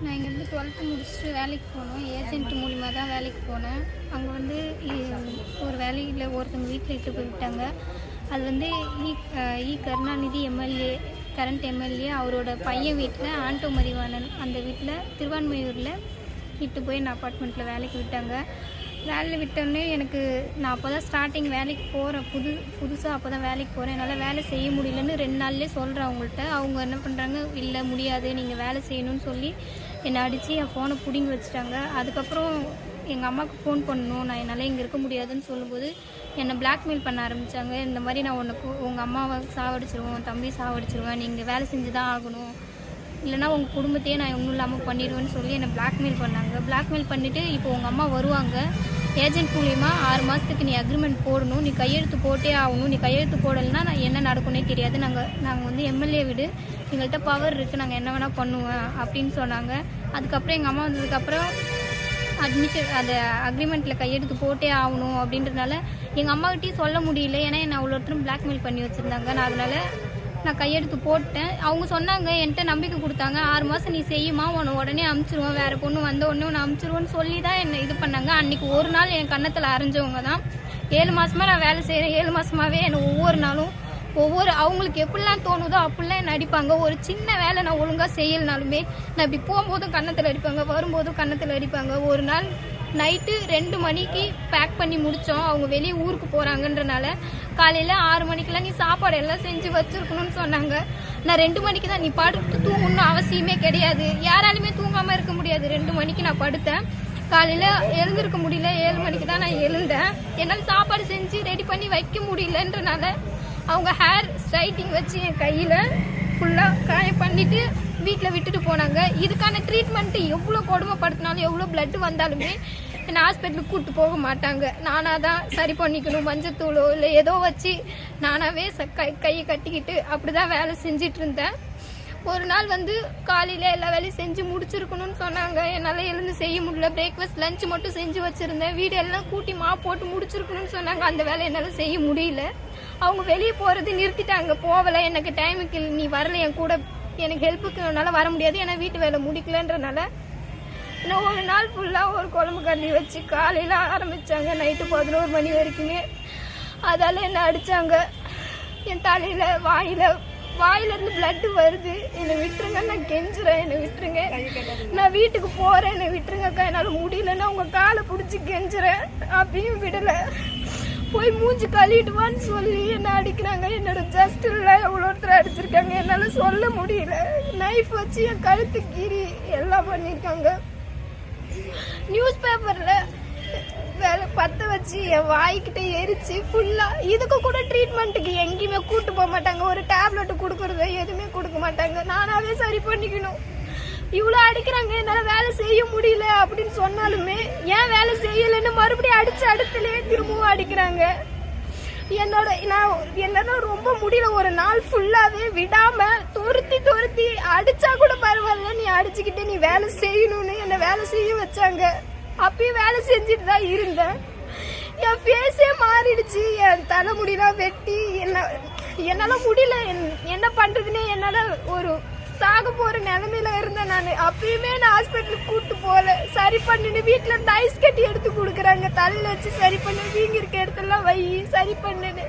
நான் இங்கேருந்து 12th முடிச்சுட்டு வேலைக்கு போனோம். ஏஜென்ட் மூலிமா தான் வேலைக்கு போனேன். அங்கே வந்து ஒரு வேலையில் ஒருத்தவங்க வீட்டில் இட்டு போய் விட்டாங்க. அது வந்து கருணாநிதி எம்எல்ஏ, கரண்ட் எம்எல்ஏ அவரோட பையன் வீட்டில் ஆண்டோ மரிவாணன் அந்த வீட்டில் திருவான்மையூரில் இட்டு போய் நான் அப்பார்ட்மெண்ட்டில் வேலைக்கு விட்டாங்க. வேலையில் விட்டோடனே நான் அப்போ தான் ஸ்டார்டிங் வேலைக்கு போகிறேன், புதுசாக அப்போ தான் வேலைக்கு போகிறேன். என்னால் வேலை செய்ய முடியலன்னு 2 நாள்லேயே சொல்கிறேன் அவங்கள்ட்ட. அவங்க என்ன பண்ணுறாங்க, இல்லை முடியாது நீங்கள் வேலை செய்யணும்னு சொல்லி என்னை அடித்து என் ஃபோனை பிடுங்கி வச்சுட்டாங்க. அதுக்கப்புறம் எங்கள் அம்மாவுக்கு ஃபோன் பண்ணணும், நான் என்னால் இங்கே இருக்க முடியாதுன்னு சொல்லும்போது என்னை பிளாக்மெயில் பண்ண ஆரம்பித்தாங்க. இந்த மாதிரி நான் உங்கள் அம்மாவை சாவடிச்சிருவேன், உன் தம்பி சாவடிச்சிருவேன், நீங்கள் வேலை செஞ்சு தான் ஆகணும், இல்லைனா உங்கள் குடும்பத்தையே நான் ஒன்றும் இல்லாமல் பண்ணிடுவேன்னு சொல்லி என்னை பிளாக்மெயில் பண்ணாங்க. பிளாக்மெயில் பண்ணிவிட்டு இப்போ உங்கள் அம்மா வருவாங்க, ஏஜென்ட் மூலிமா 6 மாதத்துக்கு நீ அக்ரிமெண்ட் போடணும், நீ கையெழுத்து போட்டே ஆகணும், நீ கையெழுத்து போடலைன்னா நான் என்ன நடக்கும்னே தெரியாது, நாங்கள் வந்து எம்எல்ஏ வீடு, எங்கள்கிட்ட பவர் இருக்குது, நாங்கள் என்ன வேணால் பண்ணுவேன் அப்படின்னு சொன்னாங்க. அதுக்கப்புறம் எங்கள் அம்மா வந்ததுக்கப்புறம் அந்த அக்ரிமெண்ட்டில் கையெழுத்து போட்டே ஆகணும் அப்படின்றதுனால எங்கள் அம்மாக்கிட்டையும் சொல்ல முடியல. ஏன்னா என்னை அவ்வளோ ஒருத்தரும் பிளாக்மெயில் பண்ணி வச்சுருந்தாங்க. நான் கையெழுத்து போட்டேன். அவங்க சொன்னாங்க, என்கிட்ட நம்பிக்கை கொடுத்தாங்க, 6 மாதம் நீ செய்யுமா, உடனே அமுச்சிருவோம், வேறு பொண்ணு வந்த உடனே உன்னை அமுச்சிருவோன்னு சொல்லி தான் என்னை இது பண்ணாங்க. அன்றைக்கி ஒரு நாள் என் கன்னத்தில் அரைஞ்சவங்க தான். 7 மாதமாக நான் வேலை செய்கிறேன். 7 மாதமாகவே என்னை ஒவ்வொரு நாளும் அவங்களுக்கு எப்படிலாம் தோணுதோ அப்படிலாம் என்னை அடிப்பாங்க. ஒரு சின்ன வேலை நான் ஒழுங்காக செய்யலைனாலுமே நான் இப்படி போகும்போதும் கன்னத்தில் அடிப்பாங்க, வரும்போதும் கன்னத்தில் அடிப்பாங்க. ஒரு நாள் நைட்டு 2 மணிக்கு பேக் பண்ணி முடித்தோம். அவங்க வெளியே ஊருக்கு போகிறாங்கன்றனால காலையில் 6 மணிக்கெலாம் நீ சாப்பாடு எல்லாம் செஞ்சு வச்சுருக்கணும்னு சொன்னாங்க. நான் 2 மணிக்கு தான், நீ படுத்து தூங்கணும்னு அவசியமே கிடையாது, யாராலுமே தூங்காமல் இருக்க முடியாது. 2 மணிக்கு நான் படுத்தேன். காலையில் எழுந்திருக்க முடியல, 7 மணிக்கு தான் நான் எழுந்தேன். என்னால் சாப்பாடு செஞ்சு ரெடி பண்ணி வைக்க முடியலன்றனால அவங்க ஹேர் ஸ்ட்ரைட்டிங் வச்சு என் கையில் ஃபுல்லாக காயம் பண்ணிவிட்டு வீட்டில் விட்டுட்டு போனாங்க. இதுக்கான ட்ரீட்மெண்ட்டு எவ்வளோ கொடுமைப்படுத்தினாலும் எவ்வளோ பிளட்டு வந்தாலுமே என்னை ஹாஸ்பிட்டலுக்கு கூப்பிட்டு போக மாட்டாங்க. நானாக தான் சரி பண்ணிக்கணும், மஞ்சத்தூளோ இல்லை ஏதோ வச்சு நானாகவே கையை கட்டிக்கிட்டு அப்படி தான் வேலை செஞ்சிட்டு இருந்தேன். ஒரு நாள் வந்து காலையில் எல்லா வேலையும் செஞ்சு முடிச்சிருக்கணும்னு சொன்னாங்க. என்னால் எழுந்து செய்ய முடியல. பிரேக்ஃபாஸ்ட் லஞ்சு மட்டும் செஞ்சு வச்சுருந்தேன். வீடு எல்லாம் கூட்டி போட்டு முடிச்சிருக்கணும்னு சொன்னாங்க. அந்த வேலை என்னால் செய்ய முடியல. அவங்க வெளியே போகிறது நிறுத்திட்டாங்க, போகலை. எனக்கு டைமுக்கு நீ வரல, என் கூட எனக்கு ஹெல்ப்புக்கு என்னால் வர முடியாது, ஏன்னா வீட்டு வேலை முடிக்கலன்றனால இன்னும் ஒரு நாள் ஃபுல்லாக ஒரு குழம்பு கறி வச்சு காலையில் ஆரம்பித்தாங்க, நைட்டு 11 மணி வரைக்குமே. அதால் என்னை அடித்தாங்க. என் தலையில் வாயிலேருந்து பிளட்டு வருது. என்னை விட்டுருங்க, நான் கெஞ்சுறேன், என்னை விட்டுருங்க, நான் வீட்டுக்கு போகிறேன், என்னை விட்டுருங்கக்கா, என்னால் முடியலன்னா உங்கள் காலை பிடிச்சி கெஞ்சுறேன். அப்பயும் விடலை. போய் மூஞ்சி கழுவிடுவான்னு சொல்லி என்ன அடிக்கிறாங்க. என்னோட ஜஸ்டில் எவ்வளோ ஒருத்தர் அடிச்சிருக்காங்க, என்னால் சொல்ல முடியல. நைஃப் வச்சு என் கழுத்து கீறி எல்லாம் பண்ணியிருக்காங்க. நியூஸ் பேப்பரில் வேலை பற்ற வச்சு என் வாய்க்கிட்ட எரிச்சு ஃபுல்லாக. இதுக்கு கூட ட்ரீட்மெண்ட்டுக்கு எங்கேயுமே கூப்பிட்டு போக மாட்டாங்க. ஒரு டேப்லெட்டு கொடுக்குறது எதுவுமே கொடுக்க மாட்டாங்க. நானாகவே சரி பண்ணிக்கணும். இவ்வளோ அடிக்கிறாங்க, என்னால் வேலை செய்ய முடியல அப்படின்னு சொன்னாலுமே ஏன் வேலை செய்யலைன்னு மறுபடியும் அடித்து அடுத்துலேயே திரும்பவும் அடிக்கிறாங்க. என்னால் ரொம்ப முடியல. ஒரு நாள் ஃபுல்லாகவே விடாமல் துருத்தி அடித்தா கூட பரவாயில்ல, நீ அடிச்சுக்கிட்டே நீ வேலை செய்யணும்னு என்னை வேலை செய்ய வச்சாங்க. அப்பயும் வேலை செஞ்சுட்டு தான் இருந்தேன். என் ஃபேஸே மாறிடுச்சு. என் தலைமுடிலாம் வெட்டி என்னால் முடியல. என்ன பண்ணுறதுன்னே என்னால் ஒரு சாக போகிற நிலைமையில இருந்தேன் நான். அப்பயுமே நான் ஹாஸ்பிட்டலுக்கு கூப்பிட்டு போகல. சரி பண்ணுன்னு வீட்டில் இருந்து ஐஸ் கட்டி எடுத்து கொடுக்குறாங்க. தலையில் வச்சு சரி பண்ணு, வீங்கி இருக்க இடத்துலாம் வை, சரி பண்ணுன்னு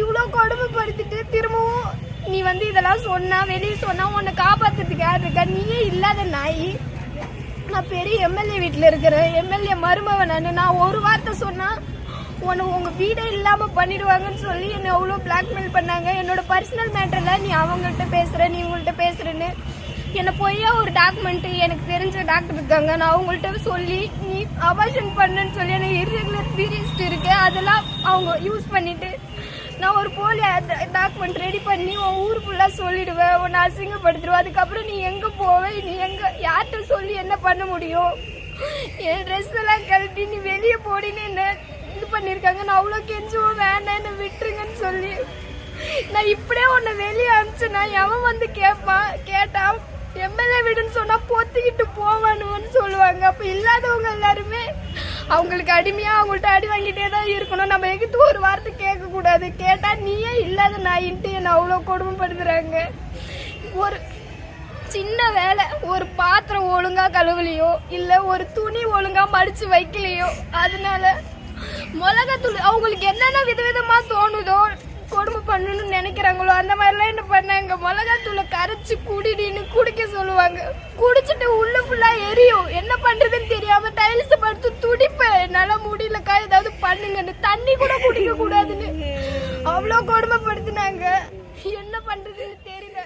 இவ்வளோ கொடுமைப்படுத்திட்டு திரும்பவும் நீ வந்து இதெல்லாம் சொன்னால் வெளியே சொன்னால் உன்னை காப்பாற்றுறதுக்கு யார் இருக்கா, நீயே இல்லாத நாய். நான் பெரிய எம்எல்ஏ வீட்டில் இருக்கிறேன், எம்எல்ஏ மருமவன். நான் ஒரு வார்த்தை சொன்னால் உங்கள் வீடே இல்லாமல் பண்ணிடுவாங்கன்னு சொல்லி என்னை அவ்வளோ பிளாக்மெயில் பண்ணாங்க. என்னோட பர்சனல் மேட்டரில் நீ அவங்கள்ட்ட பேசுகிற, நீ உங்கள்கிட்ட பேசுகிறேன்னு என்னை பொய்யா ஒரு டாக்குமெண்ட்டு எனக்கு தெரிஞ்ச டாக்டர் இருக்காங்க, நான் அவங்கள்ட்ட சொல்லி நீ அபார்ஷன் பண்ணுன்னு சொல்லி எனக்கு இர்ரெகுலர் பீரியட்ஸ் இருக்குது, அதெல்லாம் அவங்க யூஸ் பண்ணிவிட்டு நான் ஒரு போலி டாக்குமெண்ட் ரெடி பண்ணி உன் ஊர் ஃபுல்லாக சொல்லிவிடுவேன், உன்னை அசிங்கப்படுத்திடுவேன். அதுக்கப்புறம் நீ எங்கே போவேன், நீ யார்கிட்ட சொல்லி என்ன பண்ண முடியும், என் ட்ரெஸ் எல்லாம் கழட்டி நீ வெளியே போடின்னு என்ன இது பண்ணியிருக்காங்க. நான் அவ்வளோ கெஞ்சுவோம், வேண்டாம் என்னை விட்டுருங்கன்னு சொல்லி. நான் இப்படியே உன்னை வெளியே அனுப்பிச்சேன்னா எவன் வந்து கேட்டான் எம்எல்ஏ வீடுன்னு சொன்னால் பொத்திக்கிட்டு போவானுன்னு சொல்லுவாங்க. அப்போ இல்லாதவங்க எல்லாருமே அவங்களுக்கு அடிமையாக அவங்கள்ட்ட அடி வாங்கிட்டே தான் இருக்கணும். நம்ம எங்கிட்ட ஒரு வார்த்தை கேட்கக்கூடாது. கேட்டால் நீயே இல்லாத நாயின்ட்டு என்னை அவ்வளோ கொடுமைப்படுத்துகிறாங்க. ஒரு சின்ன வேலை, ஒரு பாத்திரம் ஒழுங்கா கழுவலையோ இல்லை ஒரு துணி ஒழுங்கா மடிச்சு வைக்கலையோ, அதனால மிளகாத்தூள் அவங்களுக்கு என்னென்ன விதவிதமா தோணுதோ கொடுமை பண்ணணும்னு நினைக்கிறாங்களோ அந்த மாதிரிலாம் என்ன பண்ணாங்க, மிளகாத்தூளை கரைச்சி குடிடின்னு குடிக்க சொல்லுவாங்க. குடிச்சிட்டு உள்ள ஃபுல்லா எரியும். என்ன பண்றதுன்னு தெரியாம டைல்ஸ் படுத்து துடிப்பேன், என்னால முடியலக்கா ஏதாவது பண்ணுங்கன்னு. தண்ணி கூட குடிக்க கூடாதுன்னு அவ்வளோ கொடுமைப்படுத்தினாங்க. என்ன பண்றதுன்னு தெரியல.